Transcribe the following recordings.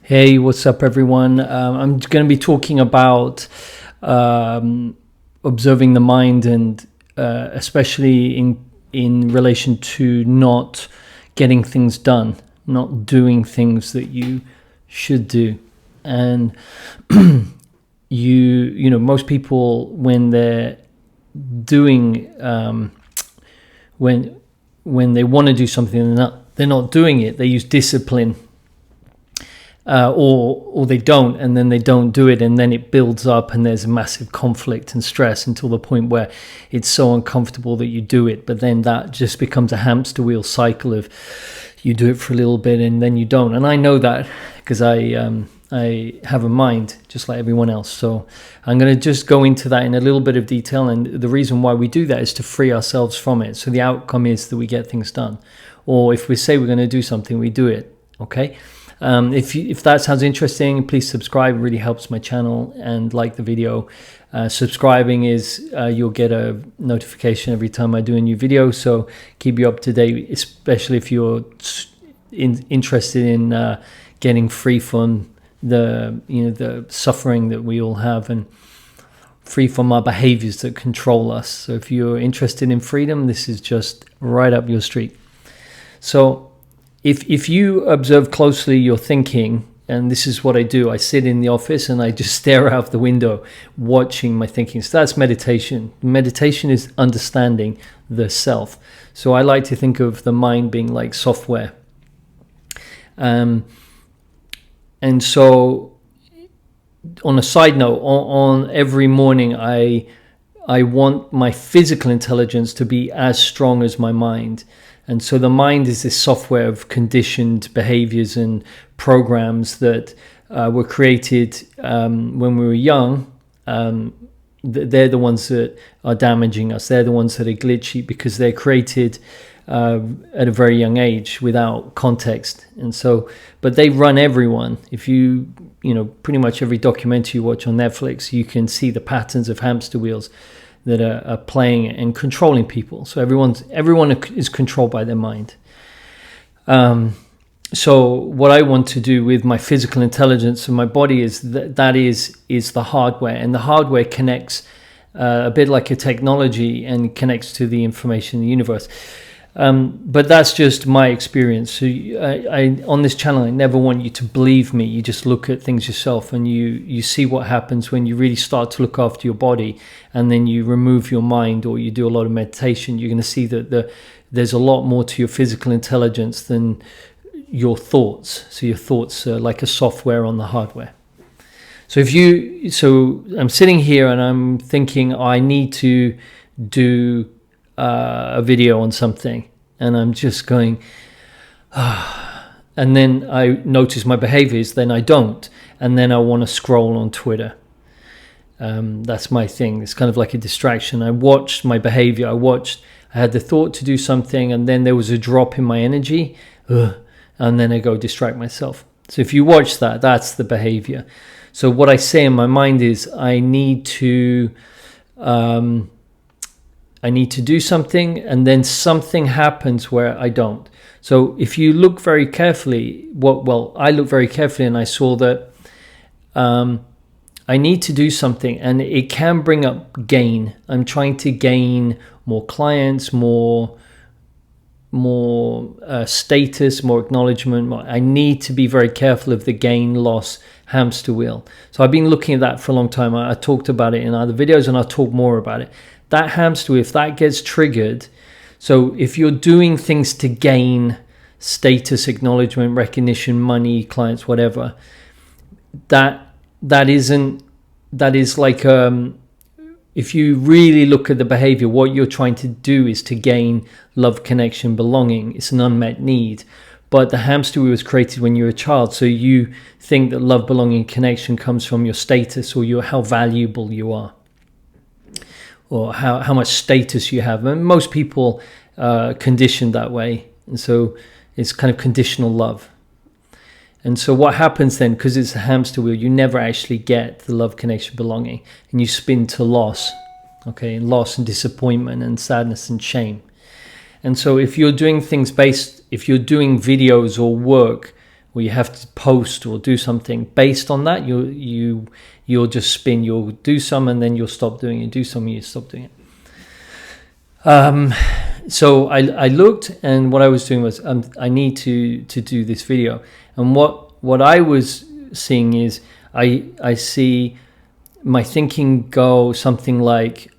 Hey, what's up, everyone? I'm going to be talking about observing the mind, and especially in relation to not getting things done, not doing things that you should do. And you know, most people, when they're doing when they want to do something, they're not doing it. They use discipline. Or they don't, and then they don't do it, and then it builds up, and there's a massive conflict and stress until the point where it's so uncomfortable that you do it. But then that just becomes a hamster wheel cycle of you do it for a little bit and then you don't. And I know that because I have a mind just like everyone else. So I'm going to just go into that in a little bit of detail. And the reason why we do that is to free ourselves from it. So the outcome is that we get things done. Or if we say we're going to do something, we do it. Okay. If that sounds interesting, please subscribe. It really helps my channel, and like the video. Subscribing is you'll get a notification every time I do a new video, so keep you up to date, especially if you're interested in getting free from the suffering that we all have, and free from our behaviors that control us. So if you're interested in freedom, this is just right up your street. So If you observe closely your thinking, and this is what I do, I sit in the office and I just stare out the window watching my thinking. So that's meditation. Meditation is understanding the self. So I like to think of the mind being like software. And so on a side note, on every morning, I want my physical intelligence to be as strong as my mind. And so the mind is this software of conditioned behaviors and programs that were created when we were young. They're the ones that are damaging us. They're the ones that are glitchy because they're created at a very young age without context. And so, but they run everyone. If you pretty much every documentary you watch on Netflix, you can see the patterns of hamster wheels that are playing and controlling people. So everyone is controlled by their mind. So what I want to do with my physical intelligence and my body is that is the hardware, and the hardware connects a bit like a technology and connects to the information in the universe. But that's just my experience. So I on this channel, I never want you to believe me. You just look at things yourself, and you see what happens when you really start to look after your body, and then you remove your mind, or you do a lot of meditation. You're going to see that there's a lot more to your physical intelligence than your thoughts. So your thoughts are like a software on the hardware. So I'm sitting here and I'm thinking, I need to do a video on something, and I'm just going, and then I notice my behaviors, then I don't, and then I want to scroll on Twitter. That's my thing. It's kind of like a distraction. I watched my behavior. I had the thought to do something, and then there was a drop in my energy, and then I go distract myself. So if you watch that, that's the behavior. So what I say in my mind is I need to do something, and then something happens where I don't. So if you look very carefully, I looked very carefully, and I saw that I need to do something, and it can bring up gain. I'm trying to gain more clients, more status, more acknowledgement. I need to be very careful of the gain-loss hamster wheel. So I've been looking at that for a long time. I talked about it in other videos, and I'll talk more about it. That hamster wheel, if that gets triggered, so if you're doing things to gain status, acknowledgement, recognition, money, clients, whatever, that is like if you really look at the behavior, what you're trying to do is to gain love, connection, belonging. It's an unmet need. But the hamster wheel was created when you were a child, so you think that love, belonging, connection comes from your status, or how valuable you are, or how much status you have. And most people are conditioned that way. And so it's kind of conditional love. And so what happens then, because it's a hamster wheel, you never actually get the love, connection, belonging, and you spin to loss, okay, and loss and disappointment and sadness and shame. And so if you're doing things if you're doing videos or work or you have to post or do something based on that, you'll just spin. You'll do some and then you'll stop doing it. Do some and you stop doing it. So I looked, and what I was doing was I need to do this video. And what I was seeing is I see my thinking go something like,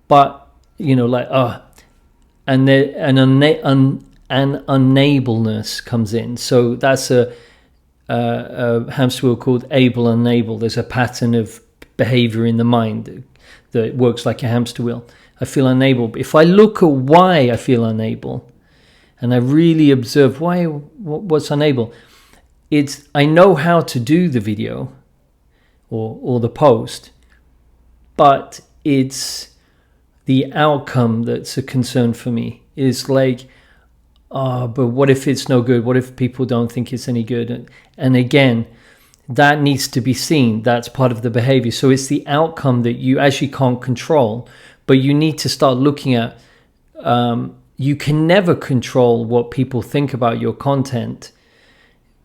but and then an unableness comes in. So that's a hamster wheel called able unable. There's a pattern of behavior in the mind that works like a hamster wheel. I feel unable. But if I look at why I feel unable, and I really observe what's unable, it's I know how to do the video or the post, but it's the outcome that's a concern for me. It's like, but what if it's no good? What if people don't think it's any good? And again, that needs to be seen. That's part of the behavior. So it's the outcome that you actually can't control, but you need to start looking at. You can never control what people think about your content,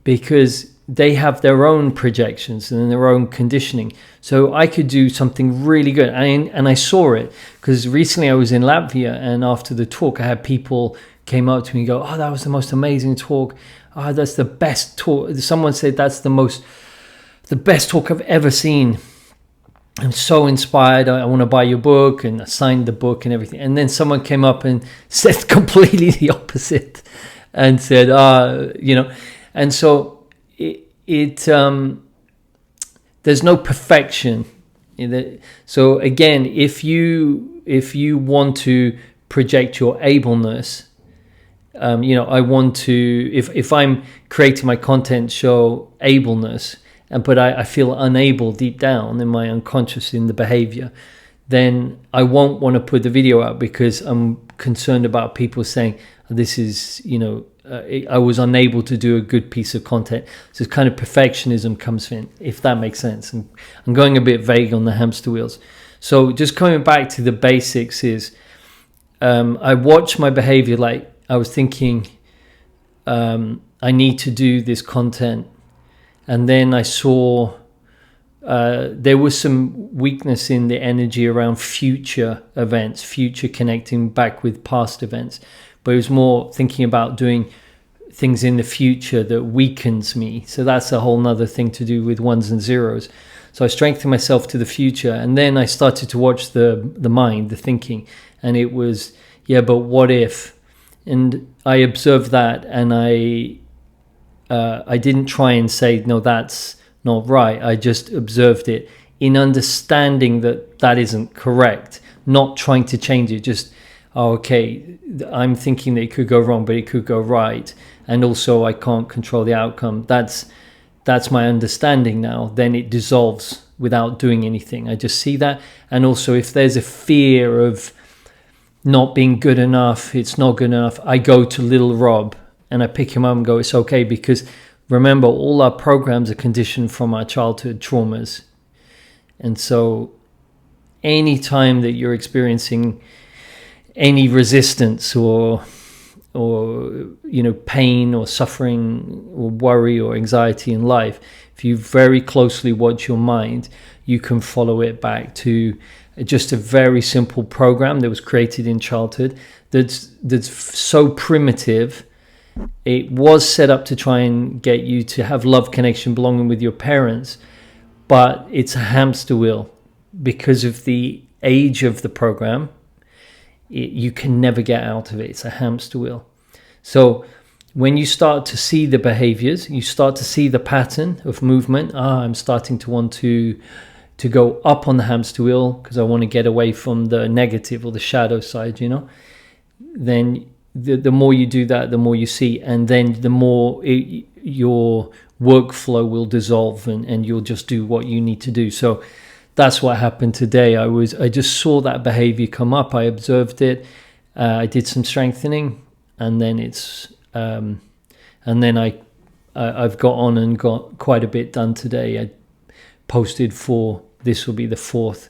because they have their own projections and their own conditioning. So I could do something really good. And I saw it because recently I was in Latvia, and after the talk, I had people came up to me and go, "Oh, that was the most amazing talk. Oh, that's the best talk." Someone said that's the best talk I've ever seen. I'm so inspired. I want to buy your book, and I signed the book and everything. And then someone came up and said completely the opposite and said, and so there's no perfection in it. So again, if you want to project your ableness, I want to, if I'm creating my content show ableness, but I feel unable deep down in my unconscious in the behavior, then I won't want to put the video out because I'm concerned about people saying this is, I was unable to do a good piece of content. So this kind of perfectionism comes in, if that makes sense. And I'm going a bit vague on the hamster wheels. So just coming back to the basics is, I watch my behavior like I was thinking, I need to do this content. And then I saw there was some weakness in the energy around future events, future connecting back with past events. But it was more thinking about doing things in the future that weakens me. So that's a whole nother thing to do with ones and zeros. So I strengthened myself to the future. And then I started to watch the mind, the thinking. And it was, but what if? And I observed that, and I didn't try and say, no, that's not right. I just observed it in understanding that isn't correct, not trying to change it. Just, okay, I'm thinking that it could go wrong, but it could go right. And also I can't control the outcome. That's my understanding now. Then it dissolves without doing anything. I just see that. And also if there's a fear of not being good enough, it's not good enough, I go to little Rob and I pick him up and go, it's okay, because remember, all our programs are conditioned from our childhood traumas. And so any time that you're experiencing any resistance or pain or suffering or worry or anxiety in life, if you very closely watch your mind, you can follow it back to just a very simple program that was created in childhood that's so primitive. It was set up to try and get you to have love, connection, belonging with your parents, but it's a hamster wheel because of the age of the program. You can never get out of it. It's a hamster wheel. So when you start to see the behaviors, you start to see the pattern of movement. I'm starting to want to go up on the hamster wheel because I want to get away from the negative or the shadow side, then the more you do that, the more you see, and then the more your workflow will dissolve and you'll just do what you need to do. So that's what happened today. I just saw that behavior come up. I observed it. I did some strengthening, and then I've got on and got quite a bit done today. I posted 4. This will be the 4th,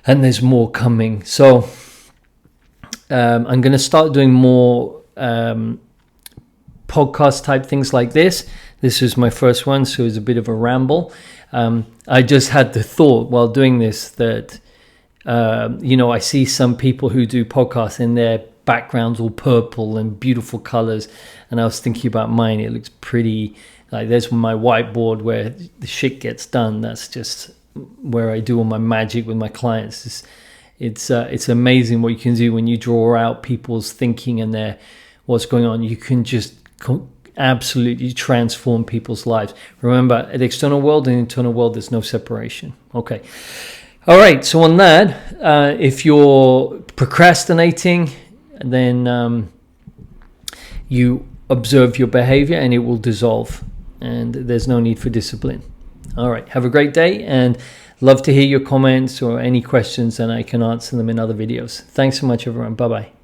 and there's more coming. So. I'm going to start doing more podcast type things like this. This is my first one, so it's a bit of a ramble. I just had the thought while doing this that, I see some people who do podcasts and their backgrounds all purple and beautiful colors. And I was thinking about mine. It looks pretty, like there's my whiteboard where the shit gets done. That's just where I do all my magic with my clients. It's amazing what you can do when you draw out people's thinking and their what's going on. You can just absolutely transform people's lives. Remember, at the external world and internal world, there's no separation. Okay. All right. So on that, if you're procrastinating, then you observe your behavior and it will dissolve, and there's no need for discipline. All right. Have a great day, and love to hear your comments or any questions, and I can answer them in other videos. Thanks so much, everyone. Bye-bye.